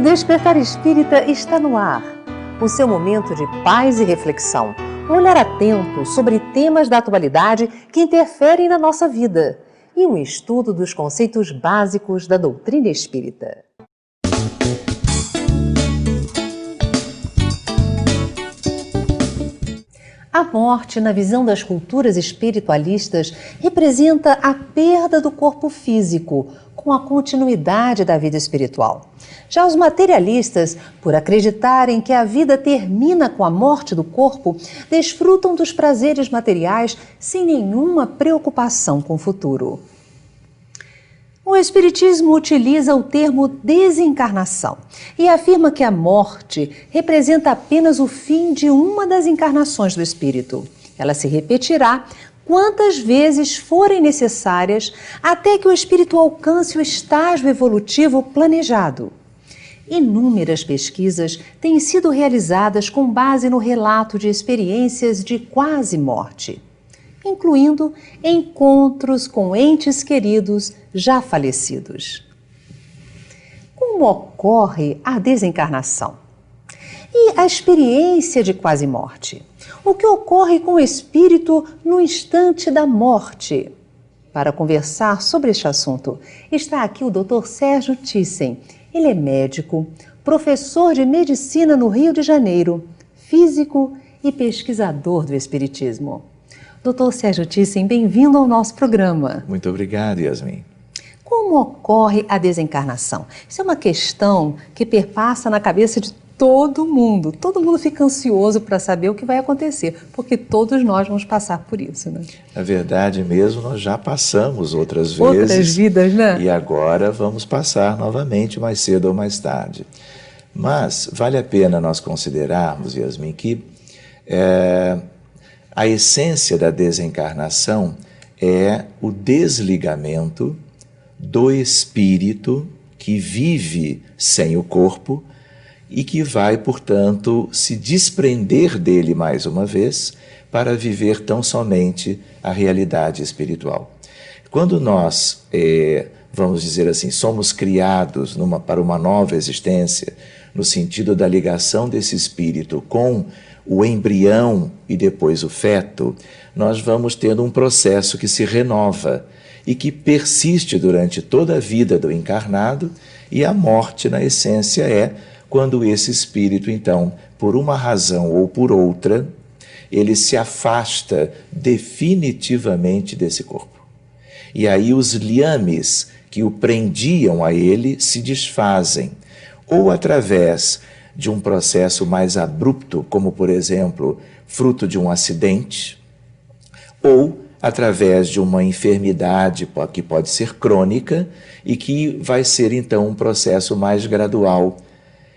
Despertar Espírita está no ar. O seu momento de paz e reflexão. Um olhar atento sobre temas da atualidade que interferem na nossa vida. E um estudo dos conceitos básicos da doutrina espírita. A morte, na visão das culturas espiritualistas, representa a perda do corpo físico, com a continuidade da vida espiritual. Já os materialistas, por acreditarem que a vida termina com a morte do corpo, desfrutam dos prazeres materiais sem nenhuma preocupação com o futuro. O Espiritismo utiliza o termo desencarnação e afirma que a morte representa apenas o fim de uma das encarnações do espírito. Ela se repetirá quantas vezes forem necessárias até que o espírito alcance o estágio evolutivo planejado. Inúmeras pesquisas têm sido realizadas com base no relato de experiências de quase morte, incluindo encontros com entes queridos já falecidos. Como ocorre a desencarnação? E a experiência de quase morte? O que ocorre com o espírito no instante da morte? Para conversar sobre este assunto, está aqui o Dr. Sérgio Thyssen. Ele é médico, professor de medicina no Rio de Janeiro, físico e pesquisador do Espiritismo. Dr. Sérgio Thyssen, bem-vindo ao nosso programa. Muito obrigado, Yasmin. Como ocorre a desencarnação? Isso é uma questão que perpassa na cabeça de todo mundo. Todo mundo fica ansioso para saber o que vai acontecer, porque todos nós vamos passar por isso, né? Na verdade mesmo, nós já passamos outras vezes. Outras vidas, né? E agora vamos passar novamente, mais cedo ou mais tarde. Mas vale a pena nós considerarmos, Yasmin, que a essência da desencarnação é o desligamento do espírito que vive sem o corpo e que vai, portanto, se desprender dele mais uma vez para viver tão somente a realidade espiritual. Quando nós, vamos dizer assim, somos criados para uma nova existência, no sentido da ligação desse espírito com o embrião e depois o feto, nós vamos tendo um processo que se renova e que persiste durante toda a vida do encarnado, e a morte, na essência, é quando esse espírito, então, por uma razão ou por outra, ele se afasta definitivamente desse corpo. E aí os liames que o prendiam a ele se desfazem, ou através de um processo mais abrupto, como, por exemplo, fruto de um acidente, ou através de uma enfermidade que pode ser crônica e que vai ser, então, um processo mais gradual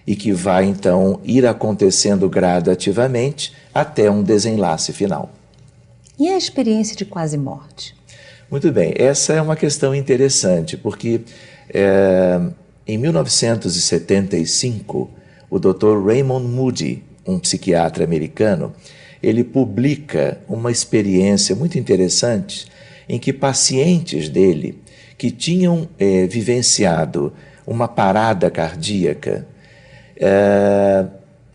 e que vai, então, ir acontecendo gradativamente até um desenlace final. E a experiência de quase morte? Muito bem, essa é uma questão interessante, porque em 1975, o Dr. Raymond Moody, um psiquiatra americano, ele publica uma experiência muito interessante em que pacientes dele que tinham vivenciado uma parada cardíaca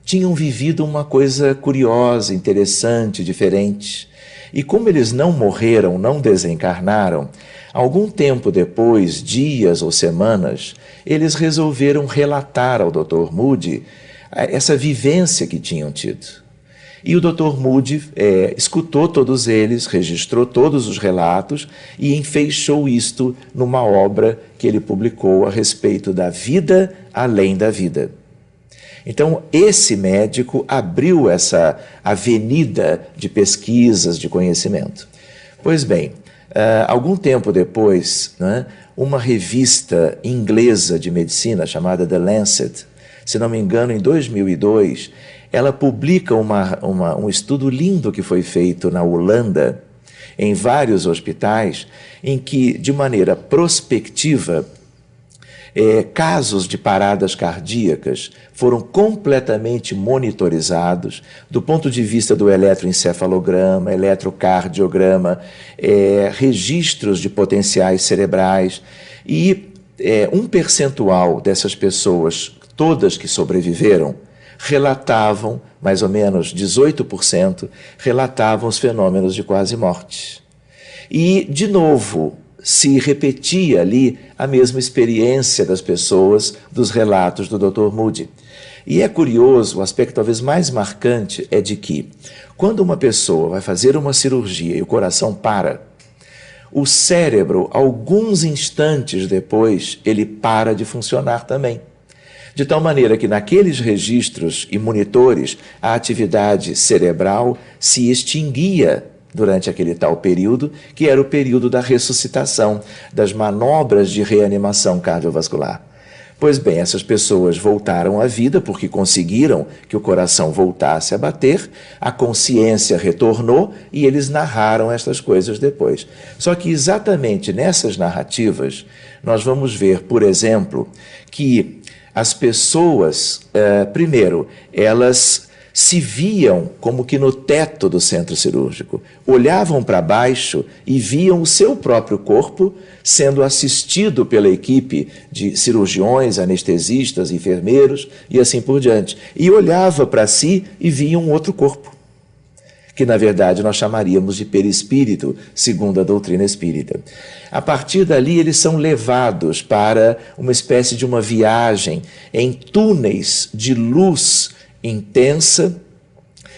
tinham vivido uma coisa curiosa, interessante, diferente. E como eles não morreram, não desencarnaram, algum tempo depois, dias ou semanas, eles resolveram relatar ao Dr. Moody essa vivência que tinham tido. E o Dr. Moody escutou todos eles, registrou todos os relatos e enfeixou isto numa obra que ele publicou a respeito da vida além da vida. Então, esse médico abriu essa avenida de pesquisas, de conhecimento. Pois bem, algum tempo depois, né, uma revista inglesa de medicina chamada The Lancet, se não me engano, em 2002, ela publica um estudo lindo que foi feito na Holanda, em vários hospitais, em que, de maneira prospectiva, casos de paradas cardíacas foram completamente monitorizados do ponto de vista do eletroencefalograma, eletrocardiograma, registros de potenciais cerebrais, e um percentual dessas pessoas todas que sobreviveram, relatavam, mais ou menos 18%, relatavam os fenômenos de quase morte. E, de novo, se repetia ali a mesma experiência das pessoas, dos relatos do Dr. Moody. E é curioso, o aspecto talvez mais marcante é de que, quando uma pessoa vai fazer uma cirurgia e o coração para, o cérebro, alguns instantes depois, ele para de funcionar também. De tal maneira que naqueles registros e monitores, a atividade cerebral se extinguia durante aquele tal período, que era o período da ressuscitação, das manobras de reanimação cardiovascular. Pois bem, essas pessoas voltaram à vida porque conseguiram que o coração voltasse a bater, a consciência retornou e eles narraram estas coisas depois. Só que exatamente nessas narrativas, nós vamos ver, por exemplo, que as pessoas, primeiro, elas se viam como que no teto do centro cirúrgico, olhavam para baixo e viam o seu próprio corpo sendo assistido pela equipe de cirurgiões, anestesistas, enfermeiros e assim por diante. E olhava para si e via um outro corpo, que na verdade nós chamaríamos de perispírito, segundo a doutrina espírita. A partir dali eles são levados para uma espécie de uma viagem em túneis de luz intensa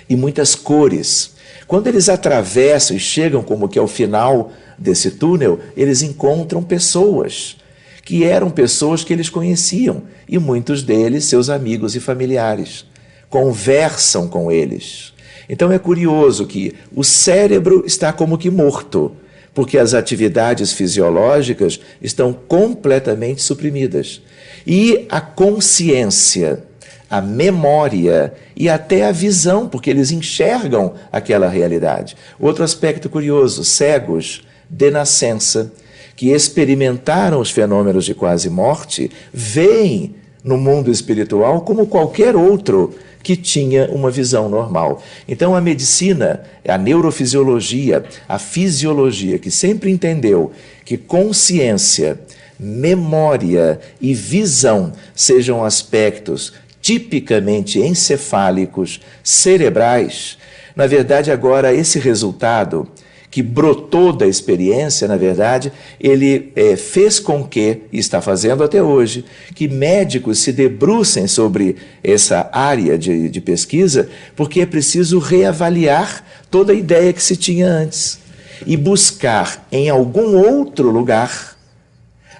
e muitas cores. Quando eles atravessam e chegam como que ao final desse túnel, eles encontram pessoas, que eram pessoas que eles conheciam, e muitos deles seus amigos e familiares. Conversam com eles. Então é curioso que o cérebro está como que morto, porque as atividades fisiológicas estão completamente suprimidas. E a consciência, a memória e até a visão, porque eles enxergam aquela realidade. Outro aspecto curioso, cegos de nascença, que experimentaram os fenômenos de quase morte, veem no mundo espiritual como qualquer outro que tinha uma visão normal. Então a medicina, a neurofisiologia, a fisiologia, que sempre entendeu que consciência, memória e visão sejam aspectos tipicamente encefálicos, cerebrais, na verdade agora esse resultado que brotou da experiência, na verdade, ele fez com que, e está fazendo até hoje, que médicos se debrucem sobre essa área de pesquisa, porque é preciso reavaliar toda a ideia que se tinha antes e buscar em algum outro lugar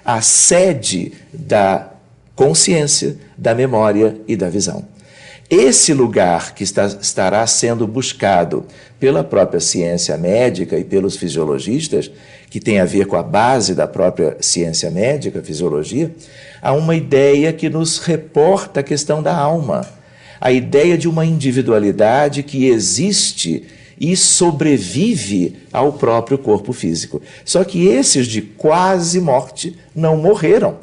a sede da consciência, da memória e da visão. Esse lugar que estará sendo buscado pela própria ciência médica e pelos fisiologistas, que tem a ver com a base da própria ciência médica, fisiologia, há uma ideia que nos reporta a questão da alma, a ideia de uma individualidade que existe e sobrevive ao próprio corpo físico. Só que esses de quase morte não morreram,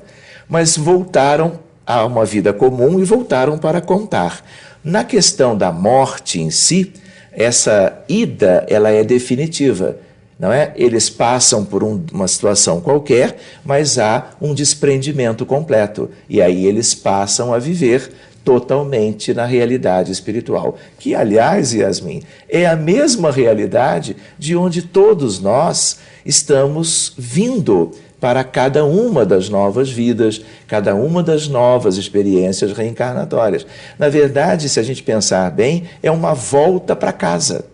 mas voltaram a uma vida comum e voltaram para contar. Na questão da morte em si, essa ida ela é definitiva, não é? Eles passam por uma situação qualquer, mas há um desprendimento completo, e aí eles passam a viver totalmente na realidade espiritual, que, aliás, Yasmin, é a mesma realidade de onde todos nós estamos vindo para cada uma das novas vidas, cada uma das novas experiências reencarnatórias. Na verdade, se a gente pensar bem, é uma volta para casa,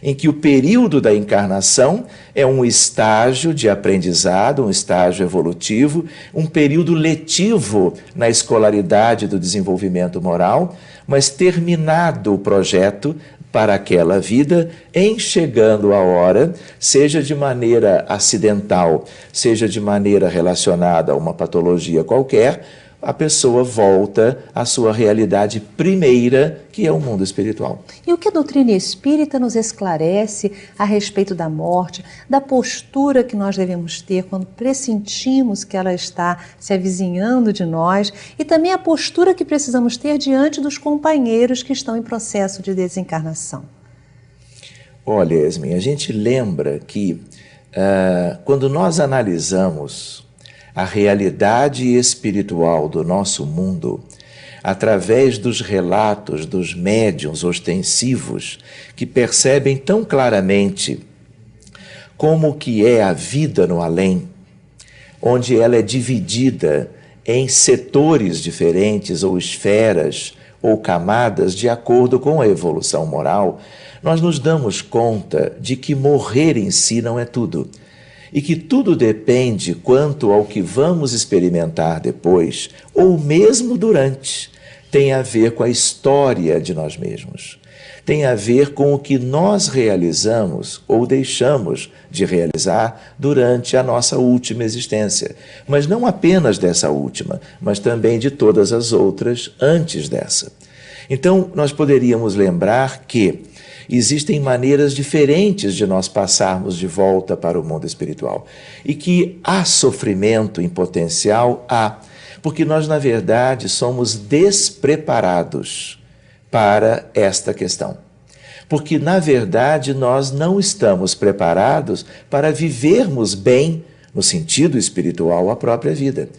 em que o período da encarnação é um estágio de aprendizado, um estágio evolutivo, um período letivo na escolaridade do desenvolvimento moral, mas terminado o projeto para aquela vida, em chegando a hora, seja de maneira acidental, seja de maneira relacionada a uma patologia qualquer, a pessoa volta à sua realidade primeira, que é o mundo espiritual. E o que a doutrina espírita nos esclarece a respeito da morte, da postura que nós devemos ter quando pressentimos que ela está se avizinhando de nós, e também a postura que precisamos ter diante dos companheiros que estão em processo de desencarnação? Olha, Yasmin, a gente lembra que quando nós analisamos a realidade espiritual do nosso mundo, através dos relatos dos médiuns ostensivos, que percebem tão claramente como que é a vida no além, onde ela é dividida em setores diferentes ou esferas ou camadas de acordo com a evolução moral, nós nos damos conta de que morrer em si não é tudo. E que tudo depende quanto ao que vamos experimentar depois, ou mesmo durante, tem a ver com a história de nós mesmos. Tem a ver com o que nós realizamos ou deixamos de realizar durante a nossa última existência. Mas não apenas dessa última, mas também de todas as outras antes dessa. Então, nós poderíamos lembrar que existem maneiras diferentes de nós passarmos de volta para o mundo espiritual. E que há sofrimento em potencial, há, porque nós, na verdade, somos despreparados para esta questão. Porque, na verdade, nós não estamos preparados para vivermos bem, no sentido espiritual, a própria vida.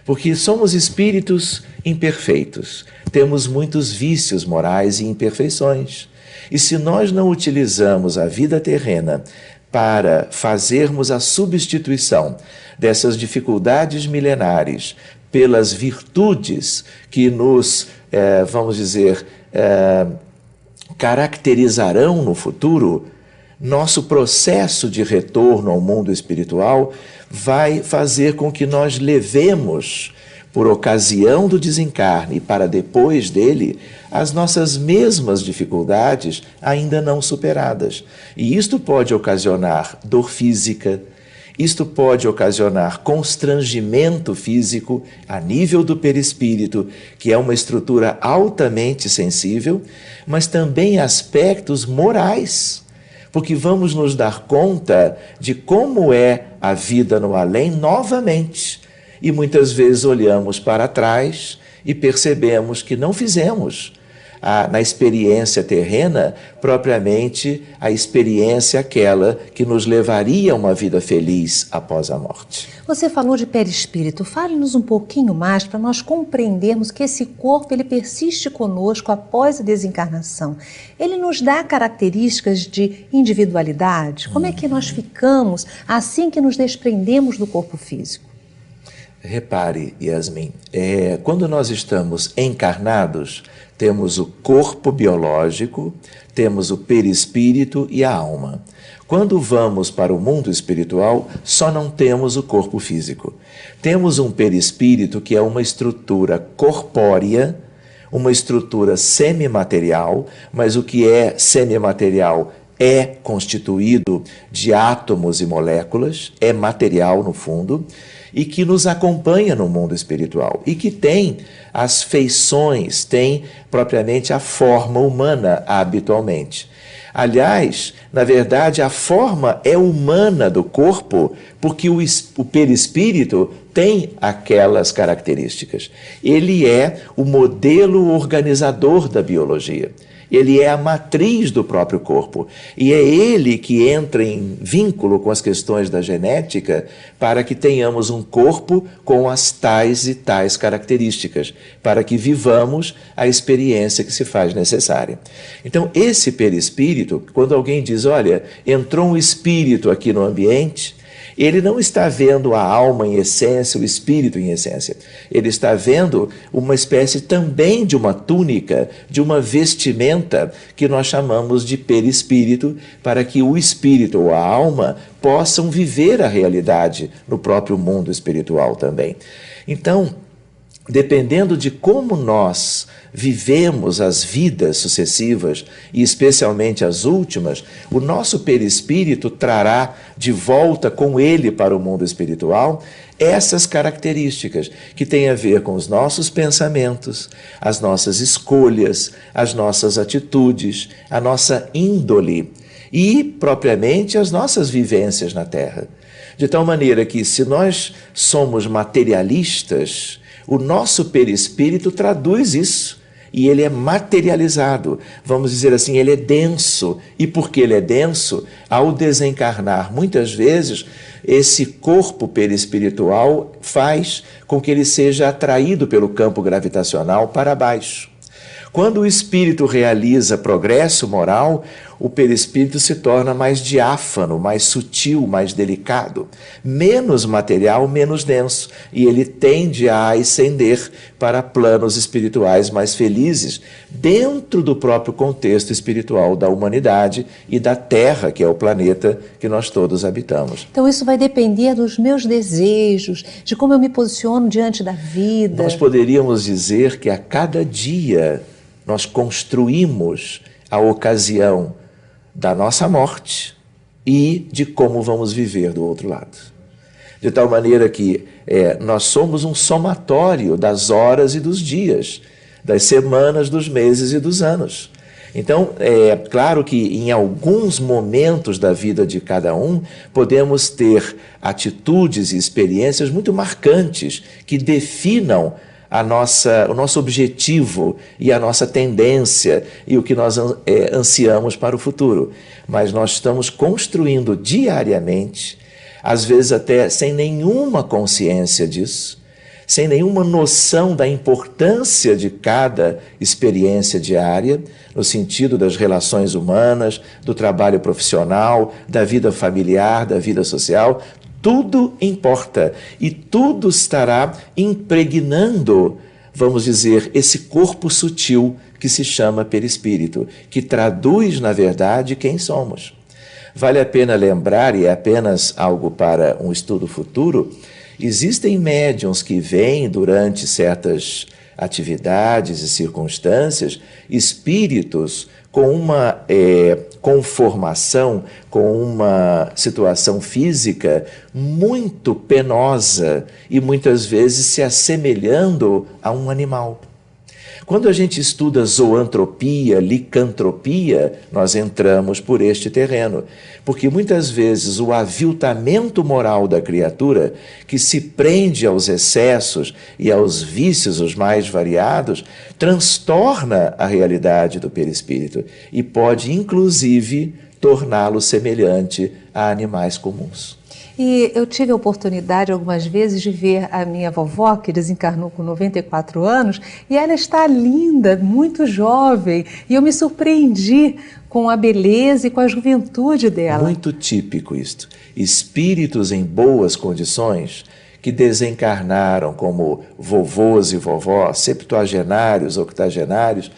Porque somos espíritos imperfeitos, temos muitos vícios morais e imperfeições. E se nós não utilizamos a vida terrena para fazermos a substituição dessas dificuldades milenares pelas virtudes que nos, vamos dizer, caracterizarão no futuro, nosso processo de retorno ao mundo espiritual vai fazer com que nós levemos, por ocasião do desencarne para depois dele, as nossas mesmas dificuldades ainda não superadas. E isto pode ocasionar dor física, isto pode ocasionar constrangimento físico a nível do perispírito, que é uma estrutura altamente sensível, mas também aspectos morais, porque vamos nos dar conta de como é a vida no além novamente. E muitas vezes olhamos para trás e percebemos que não fizemos na experiência terrena, propriamente a experiência aquela que nos levaria a uma vida feliz após a morte. Você falou de perispírito. Fale-nos um pouquinho mais para nós compreendermos que esse corpo ele persiste conosco após a desencarnação. Ele nos dá características de individualidade? Como é que nós ficamos assim que nos desprendemos do corpo físico? Repare, Yasmin, quando nós estamos encarnados, temos o corpo biológico, temos o perispírito e a alma. Quando vamos para o mundo espiritual, só não temos o corpo físico. Temos um perispírito que é uma estrutura corpórea, uma estrutura semimaterial, mas o que é semimaterial é constituído de átomos e moléculas, é material no fundo, e que nos acompanha no mundo espiritual e que tem as feições, tem propriamente a forma humana habitualmente. Aliás, na verdade, a forma é humana do corpo porque o perispírito tem aquelas características. Ele é o modelo organizador da biologia. Ele é a matriz do próprio corpo e é ele que entra em vínculo com as questões da genética para que tenhamos um corpo com as tais e tais características, para que vivamos a experiência que se faz necessária. Então, esse perispírito, quando alguém diz, olha, entrou um espírito aqui no ambiente, ele não está vendo a alma em essência, o espírito em essência. Ele está vendo uma espécie também de uma túnica, de uma vestimenta que nós chamamos de perispírito, para que o espírito ou a alma possam viver a realidade no próprio mundo espiritual também. Então, dependendo de como nós vivemos as vidas sucessivas, e especialmente as últimas, o nosso perispírito trará de volta com ele para o mundo espiritual essas características que têm a ver com os nossos pensamentos, as nossas escolhas, as nossas atitudes, a nossa índole e, propriamente, as nossas vivências na Terra. De tal maneira que, se nós somos materialistas, o nosso perispírito traduz isso. e ele é materializado, vamos dizer assim, ele é denso. E porque ele é denso, ao desencarnar, muitas vezes, esse corpo perispiritual faz com que ele seja atraído pelo campo gravitacional para baixo. Quando o espírito realiza progresso moral, o perispírito se torna mais diáfano, mais sutil, mais delicado, menos material, menos denso, e ele tende a ascender para planos espirituais mais felizes, dentro do próprio contexto espiritual da humanidade e da Terra, que é o planeta que nós todos habitamos. Então isso vai depender dos meus desejos, de como eu me posiciono diante da vida. Nós poderíamos dizer que a cada dia nós construímos a ocasião da nossa morte e de como vamos viver do outro lado. De tal maneira que nós somos um somatório das horas e dos dias, das semanas, dos meses e dos anos. Então, é claro que em alguns momentos da vida de cada um, podemos ter atitudes e experiências muito marcantes que definam o nosso objetivo e a nossa tendência e o que nós ansiamos para o futuro. Mas nós estamos construindo diariamente, às vezes até sem nenhuma consciência disso, sem nenhuma noção da importância de cada experiência diária, no sentido das relações humanas, do trabalho profissional, da vida familiar, da vida social. Tudo importa e tudo estará impregnando, vamos dizer, esse corpo sutil que se chama perispírito, que traduz, na verdade, quem somos. Vale a pena lembrar, e é apenas algo para um estudo futuro, existem médiuns que veem durante certas atividades e circunstâncias espíritos com uma conformação, com uma situação física muito penosa e muitas vezes se assemelhando a um animal. Quando a gente estuda zoantropia, licantropia, nós entramos por este terreno, porque muitas vezes o aviltamento moral da criatura, que se prende aos excessos e aos vícios os mais variados, transtorna a realidade do perispírito e pode, inclusive, torná-lo semelhante a animais comuns. E eu tive a oportunidade algumas vezes de ver a minha vovó, que desencarnou com 94 anos, e ela está linda, muito jovem, e eu me surpreendi com a beleza e com a juventude dela. Muito típico isto. Espíritos em boas condições que desencarnaram como vovôs e vovós, septuagenários, octogenários,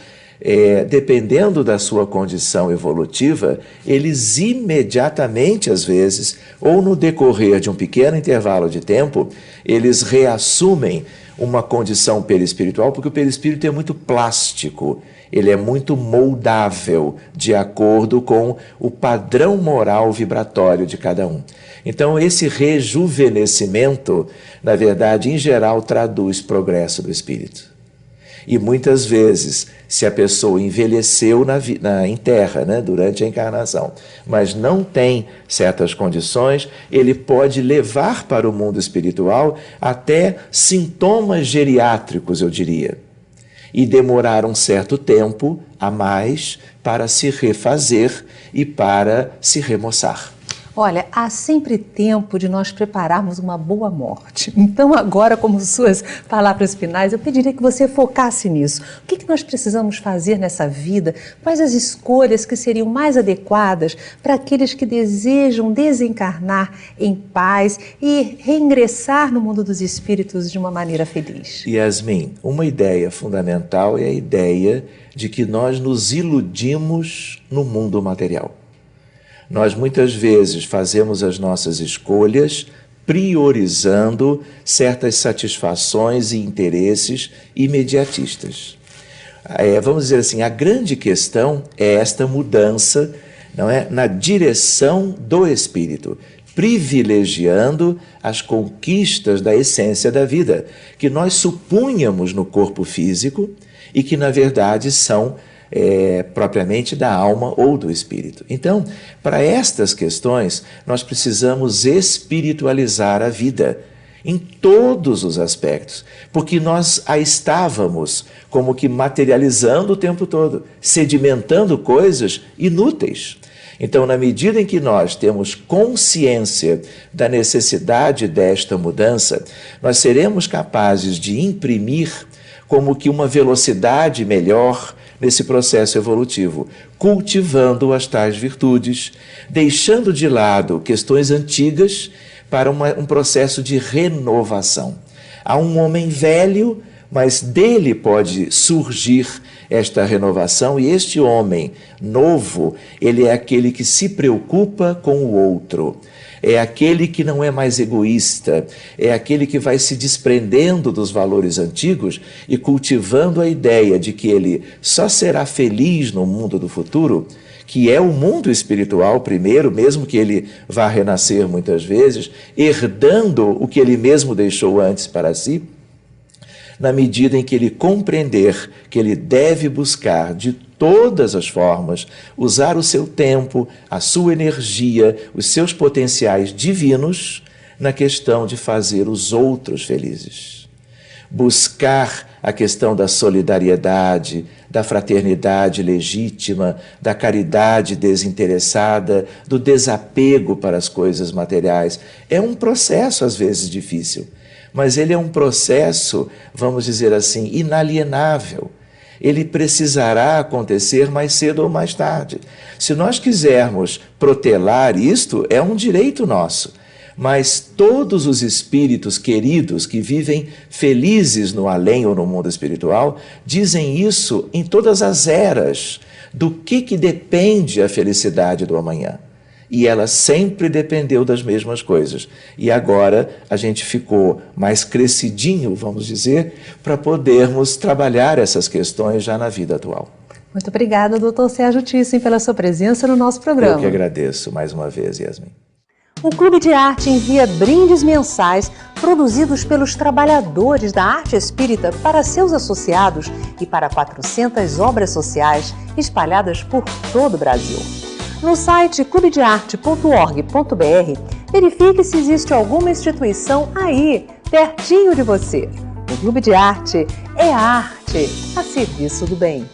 dependendo da sua condição evolutiva, eles imediatamente, às vezes, ou no decorrer de um pequeno intervalo de tempo, eles reassumem uma condição perispiritual, porque o perispírito é muito plástico, ele é muito moldável, de acordo com o padrão moral vibratório de cada um. Então, esse rejuvenescimento, na verdade, em geral, traduz progresso do espírito. E muitas vezes, se a pessoa envelheceu em terra, né, durante a encarnação, mas não tem certas condições, ele pode levar para o mundo espiritual até sintomas geriátricos, eu diria, e demorar um certo tempo a mais para se refazer e para se remoçar. Olha, há sempre tempo de nós prepararmos uma boa morte. Então agora, como suas palavras finais, eu pediria que você focasse nisso. O que nós precisamos fazer nessa vida? Quais as escolhas que seriam mais adequadas para aqueles que desejam desencarnar em paz e reingressar no mundo dos espíritos de uma maneira feliz? Yasmin, uma ideia fundamental é a ideia de que nós nos iludimos no mundo material. Nós muitas vezes fazemos as nossas escolhas priorizando certas satisfações e interesses imediatistas. Vamos dizer assim, a grande questão é esta mudança, não é, na direção do espírito, privilegiando as conquistas da essência da vida, que nós supunhamos no corpo físico e que, na verdade, são propriamente da alma ou do espírito. Então, para estas questões, nós precisamos espiritualizar a vida em todos os aspectos, porque nós a estávamos como que materializando o tempo todo, sedimentando coisas inúteis. Então, na medida em que nós temos consciência da necessidade desta mudança, nós seremos capazes de imprimir como que uma velocidade melhor nesse processo evolutivo, cultivando as tais virtudes, deixando de lado questões antigas para um processo de renovação. Há um homem velho, mas dele pode surgir esta renovação, e este homem novo, ele é aquele que se preocupa com o outro, é aquele que não é mais egoísta, é aquele que vai se desprendendo dos valores antigos e cultivando a ideia de que ele só será feliz no mundo do futuro, que é o mundo espiritual primeiro, mesmo que ele vá renascer muitas vezes, herdando o que ele mesmo deixou antes para si, na medida em que ele compreender que ele deve buscar de todas as formas usar o seu tempo, a sua energia, os seus potenciais divinos na questão de fazer os outros felizes. Buscar a questão da solidariedade, da fraternidade legítima, da caridade desinteressada, do desapego para as coisas materiais. É um processo, às vezes, difícil, mas ele é um processo, vamos dizer assim, inalienável. Ele precisará acontecer mais cedo ou mais tarde. Se nós quisermos protelar isto, é um direito nosso. Mas todos os espíritos queridos que vivem felizes no além ou no mundo espiritual, dizem isso em todas as eras, do que depende a felicidade do amanhã. E ela sempre dependeu das mesmas coisas. E agora a gente ficou mais crescidinho, vamos dizer, para podermos trabalhar essas questões já na vida atual. Muito obrigada, Dr. Sérgio Thyssen, pela sua presença no nosso programa. Eu que agradeço mais uma vez, Yasmin. O Clube de Arte envia brindes mensais produzidos pelos trabalhadores da arte espírita para seus associados e para 400 obras sociais espalhadas por todo o Brasil. No site clubedearte.org.br, verifique se existe alguma instituição aí, pertinho de você. O Clube de Arte é a arte a serviço do bem.